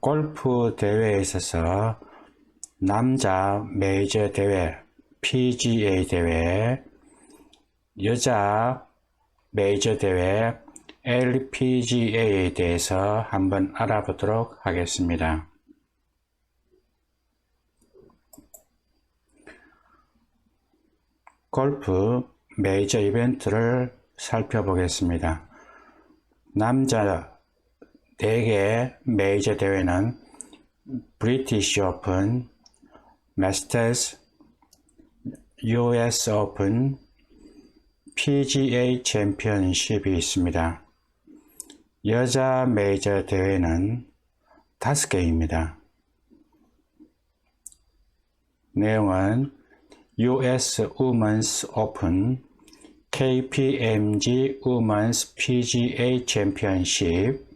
골프 대회에 있어서 남자 메이저 대회 PGA 대회, 여자 메이저 대회 LPGA에 대해서 한번 알아보도록 하겠습니다. 골프 메이저 이벤트를 살펴보겠습니다. 남자 4개 메이저 대회는 브리티시 오픈, 마스터스, US 오픈, PGA 챔피언십이 있습니다. 여자 메이저 대회는 5개입니다. 내용은 US Women's Open, KPMG Women's PGA Championship,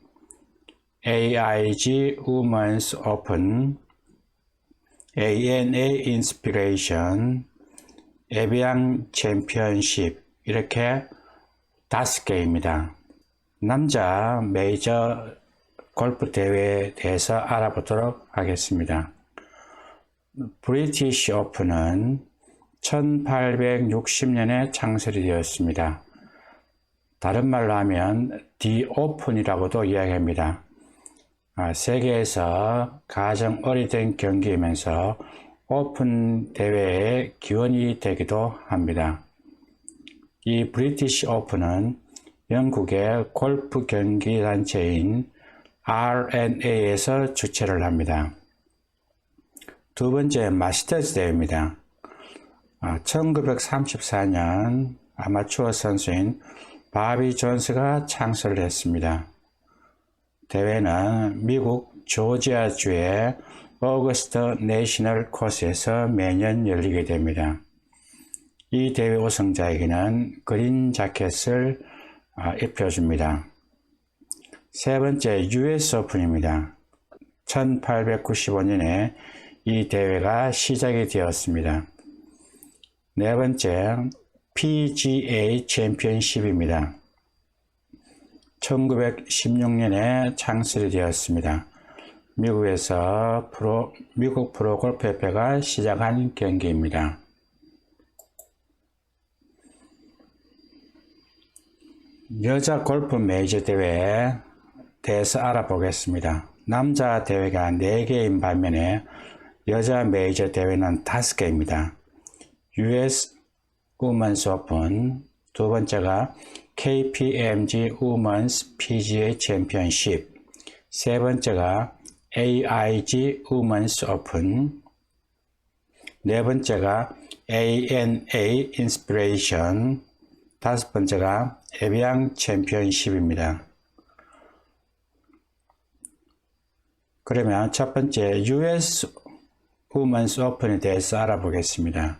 AIG Women's Open, ANA Inspiration, 에비앙 챔피언십, 이렇게 5개입니다. 남자 메이저 골프 대회에 대해서 알아보도록 하겠습니다. 브리티시 오픈은 1860년에 창설이 되었습니다. 다른 말로 하면 디 오픈이라고도 이야기합니다. 세계에서 가장 오래된 경기이면서 오픈 대회의 기원이 되기도 합니다. 이 브리티시 오픈은 영국의 골프 경기 단체인 R&A에서 주최를 합니다. 두 번째 마스터스 대회입니다. 1934년 아마추어 선수인 바비 존스가 창설을 했습니다. 대회는 미국 조지아주의 오거스트 내셔널 코스에서 매년 열리게 됩니다. 이 대회 우승자에게는 그린 자켓을 입혀줍니다. 세 번째 US 오픈입니다. 1895년에 이 대회가 시작이 되었습니다. 네 번째 PGA 챔피언십입니다. 1916년에 창설이 되었습니다. 미국에서 미국 프로골프협회가 시작한 경기입니다. 여자 골프 메이저 대회에 대해서 알아보겠습니다. 남자 대회가 4개인 반면에 여자 메이저 대회는 5개입니다. US Women's Open, 두 번째가 KPMG Women's PGA Championship, 세 번째가 AIG Women's Open, 네 번째가 ANA Inspiration, 다섯 번째가 에비앙 챔피언십입니다. 그러면 첫 번째 US Women's Open에 대해서 알아보겠습니다.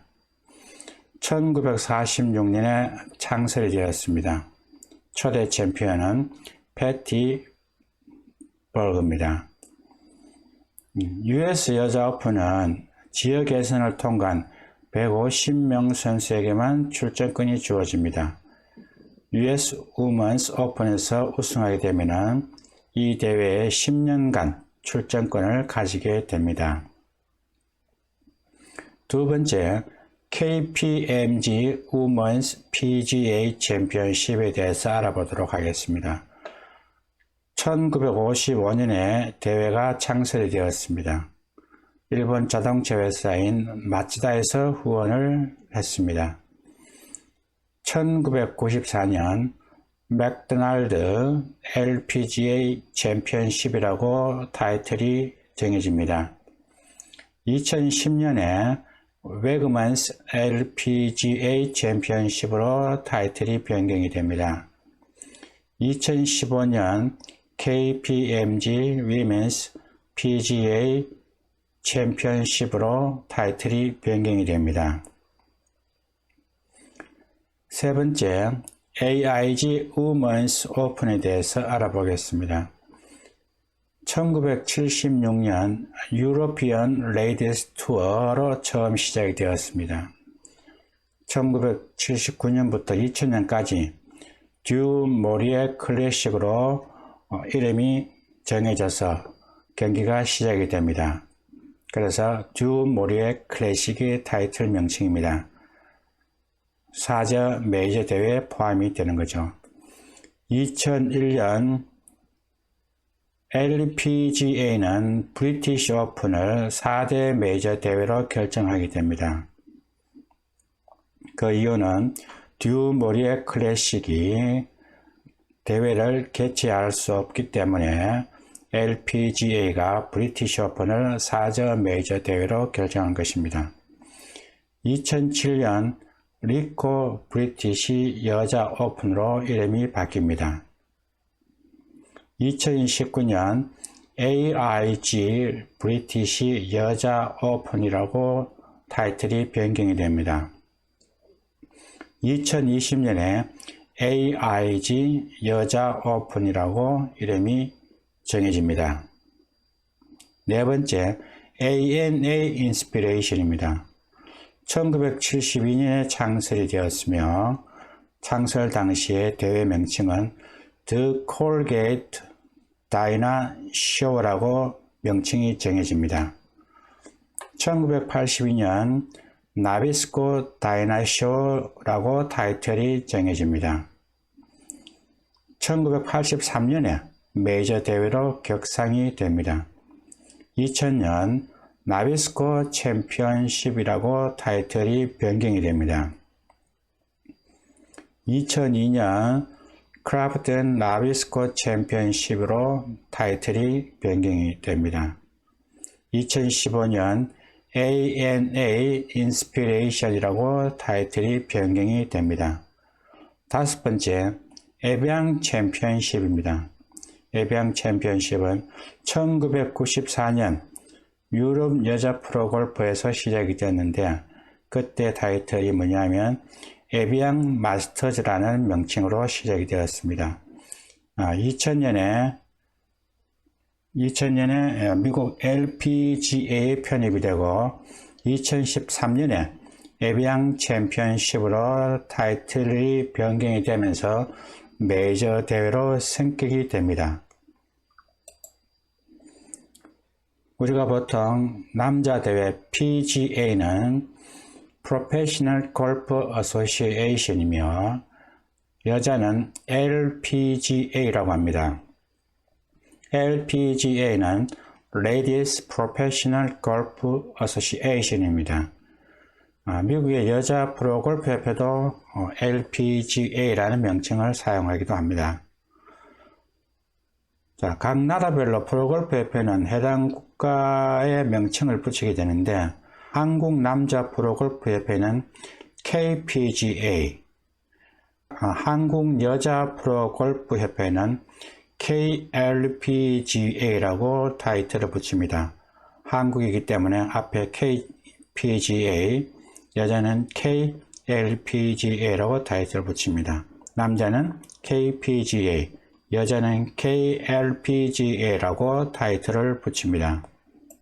1946년에 창설이 되었습니다. 초대 챔피언은 패티 버그입니다. US 여자 오픈은 지역 예선을 통과한 150명 선수에게만 출전권이 주어집니다. US Women's Open에서 우승하게 되면 이 대회에 10년간 출전권을 가지게 됩니다. 두 번째, KPMG Women's PGA Championship에 대해서 알아보도록 하겠습니다. 1955년에 대회가 창설이 되었습니다. 일본 자동차 회사인 마츠다에서 후원을 했습니다. 1994년 맥도날드 LPGA 챔피언십이라고 타이틀이 정해집니다. 2010년에 웨그먼스 LPGA 챔피언십으로 타이틀이 변경이 됩니다. 2015년 KPMG Women's PGA 챔피언십으로 타이틀이 변경이 됩니다. 세 번째, AIG Women's Open에 대해서 알아보겠습니다. 1976년 유로피언 레이디스 투어로 처음 시작이 되었습니다. 1979년부터 2000년까지 듀 모리에 클래식으로 이름이 정해져서 경기가 시작이 됩니다. 그래서 듀 모리의 클래식의 타이틀 명칭입니다. 4자 메이저 대회에 포함이 되는 거죠. 2001년 LPGA는 브리티시 오픈을 4대 메이저 대회로 결정하게 됩니다. 그 이유는 듀 모리의 클래식이 대회를 개최할 수 없기 때문에 LPGA가 브리티시 오픈을 4자 메이저 대회로 결정한 것입니다. 2007년 리코 브리티시 여자 오픈으로 이름이 바뀝니다. 2019년 AIG 브리티시 여자 오픈이라고 타이틀이 변경이 됩니다. 2020년에 AIG 여자 오픈이라고 이름이 정해집니다. 네 번째, ANA 인스피레이션입니다. 1972년에 창설이 되었으며 창설 당시의 대회 명칭은 The Colgate Dyna Show라고 명칭이 정해집니다. 1982년 나비스코 다이나 쇼라고 타이틀이 정해집니다. 1983년에 메이저 대회로 격상이 됩니다. 2000년 나비스코 챔피언십이라고 타이틀이 변경이 됩니다. 2002년 크라프튼 나비스코 챔피언십으로 타이틀이 변경이 됩니다. 2015년 ANA 인스피레이션이라고 타이틀이 변경이 됩니다. 다섯 번째, 에비앙 챔피언십입니다. 에비앙 챔피언십은 1994년 유럽 여자 프로골프에서 시작이 되었는데 그때 타이틀이 뭐냐면 에비앙 마스터즈라는 명칭으로 시작이 되었습니다. 2000년에 미국 LPGA에 편입이 되고 2013년에 에비앙 챔피언십으로 타이틀이 변경이 되면서 메이저 대회로 승격이 됩니다. 우리가 보통 남자 대회 PGA는 Professional Golf Association이며 여자는 LPGA라고 합니다. LPGA는 Ladies Professional Golf Association입니다. 미국의 여자 프로골프 협회도 LPGA라는 명칭을 사용하기도 합니다. 자, 각 나라별로 프로골프 협회는 해당 국가의 명칭을 붙이게 되는데 한국 남자 프로골프 협회는 KPGA, 한국 여자 프로골프 협회는 KLPGA라고 타이틀을 붙입니다. 한국이기 때문에 앞에 KPGA, 여자는 KLPGA라고 타이틀을 붙입니다. 남자는 KPGA, 여자는 KLPGA라고 타이틀을 붙입니다.